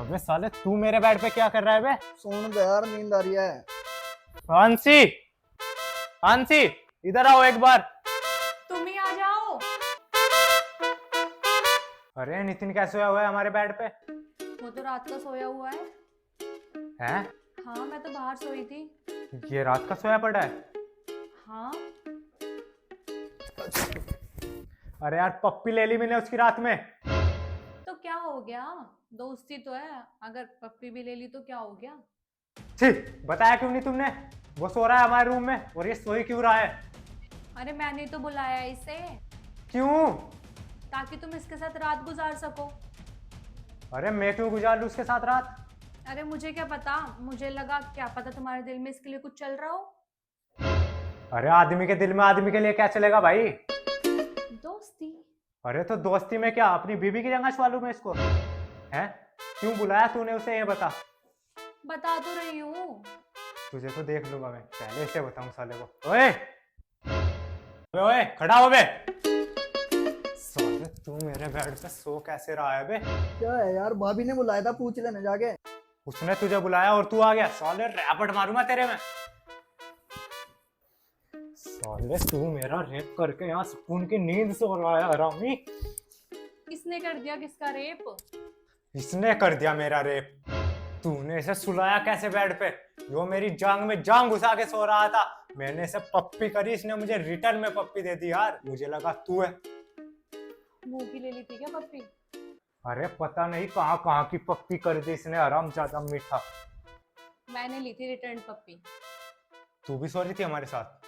अबे साले तू मेरे बेड पे क्या कर रहा है बे? सोन दे यार, नींद आ रही है। आंसी, आंसी, इधर आओ एक बार। तुम ही आ जाओ। अरे नितिन कैसे सोया हुआ है हमारे बेड पे? वो तो रात का सोया हुआ है। हैं? हाँ, मैं तो बाहर सोई थी। ये रात का सोया पड़ा है? हाँ, अरे यार पप्पी ले ली मैंने उसकी रात में। तो क्या हो गया? दोस्ती तो है, अगर पप्पी भी ले ली तो क्या हो गया? छी, बताया क्यों नहीं तुमने? वो सो रहा है हमारे रूम में और ये सोई क्यों रहा है? अरे मैंने तो बुलाया इसे क्यों? ताकि तुम इसके साथ रात गुजार सको। अरे मैं क्यों गुजार लूं उसके साथ रात? अरे मुझे क्या पता, मुझे लगा क्या पता तुम्हारे दिल में इसके लिए कुछ चल रहा हो। अरे आदमी के दिल में आदमी के लिए क्या चलेगा भाई? दोस्ती। अरे तो दोस्ती में क्या अपनी बीबी की जगह छुआ लूं मैं इसको? हैं? क्यों बुलाया तूने उसे, ये बता। बता तो रही हूँ। तुझे तो देख लूंगा मैं, पहले इसे बताऊं साले को। ओए ओए खड़ा हो बे। साले तू मेरे बेड पे सो कैसे रहा है बे? क्या है यार, भाभी ने बुलाया था, पूछ लेने जाके। उसने तुझे बुलाया और तू आ गया? साले रैपट मारूंगा तेरे में। साले तू मेरा रेप करके यहाँ सुकून की नींद सो रहा है हरामी। किसने कर दिया किसका रेप? इसने कर दिया मेरा रेप। तूने इसे सुलाया कैसे बेड पे? वो मेरी जांग में जांग घुसा के सो रहा था, मैंने इसे पप्पी करी, इसने मुझे रिटर्न में पप्पी दे दी। यार मुझे लगा तू है। मुंह की ले ली थी क्या पप्पी? अरे पता नहीं कहाँ कहाँ की पप्पी कर दी इसने, आराम ज्यादा मीठा। मैंने ली थी रिटर्न पप्पी। तू भी सो रही थी हमारे साथ?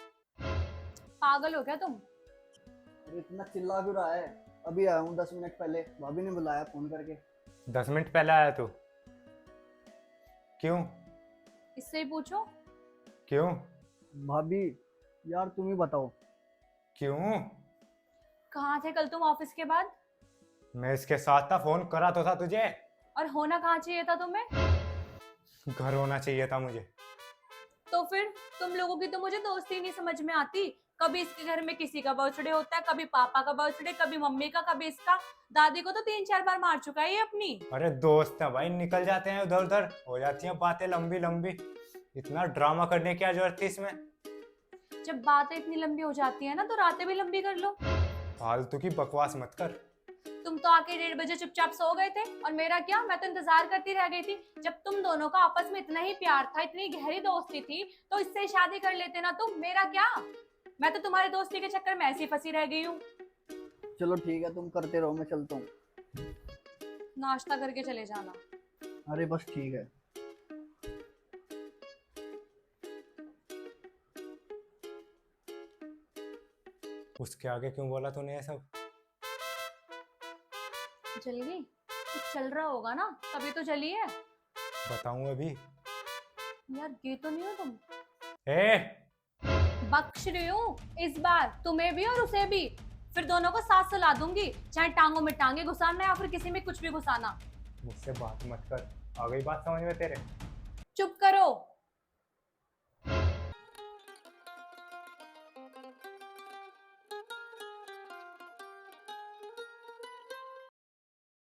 पागल हो क्या तुम? अरे इतना चिल्ला क्यों रहा है? अभी आया हूँ 10 मिनट पहले, भाभी ने बुलाया फोन करके। 10 मिनट पहले आया तू? क्यों? इससे ही पूछो। क्यों? भाभी यार तुम ही बताओ। क्यों? कहाँ थे कल तुम ऑफिस के बाद? मैं इसके साथ था, फोन करा तो था तुझे। और होना कहाँ चाहिए था तुम्हें? घर होना चाहिए था मुझे। तो फिर तुम लोगों की तो मुझे दोस्ती नहीं समझ में आती। कभी इसके घर में किसी का बर्थडे होता है, कभी पापा का बर्थडे, कभी मम्मी का, कभी इसका। दादी को तो 3-4 बार मार चुका है ये अपनी। अरे दोस्त है भाई, निकल जाते हैं उधर उधर, हो जाती हैं बातें लंबी लंबी। इतना ड्रामा करने की क्या जरूरत थी इसमें? जब बातें इतनी लंबी हो जाती है ना, तो रातें भी लंबी कर लो। फालतू की बकवास मत कर। तुम तो आके 1:30 बजे चुपचाप सो गए थे, और मेरा क्या, मैं तो इंतजार करती रह गई थी। जब तुम दोनों का आपस में इतना ही प्यार था, इतनी गहरी दोस्ती थी, तो इससे शादी कर लेते ना तुम। मेरा क्या, मैं तो तुम्हारी दोस्ती के चक्कर में ऐसी फंसी रह गई हूँ। चलो ठीक है, तुम करते रहो, मैं चलता हूँ। नाश्ता करके चले जाना। अरे बस ठीक है। उसके आगे क्यों बोला तूने ये सब? चल गई? कुछ चल रहा होगा ना, तभी तो चली है। बताऊं अभी? यार गे तो नहीं हो तुम? ए बख्श रही हूँ इस बार, तुम्हें भी और उसे भी। फिर दोनों को साथ सुला दूंगी, चाहे टांगों में टांगे घुसाना या फिर किसी में कुछ भी घुसाना। मुझसे बात मत कर, आ गई बात समझ में तेरे? चुप करो।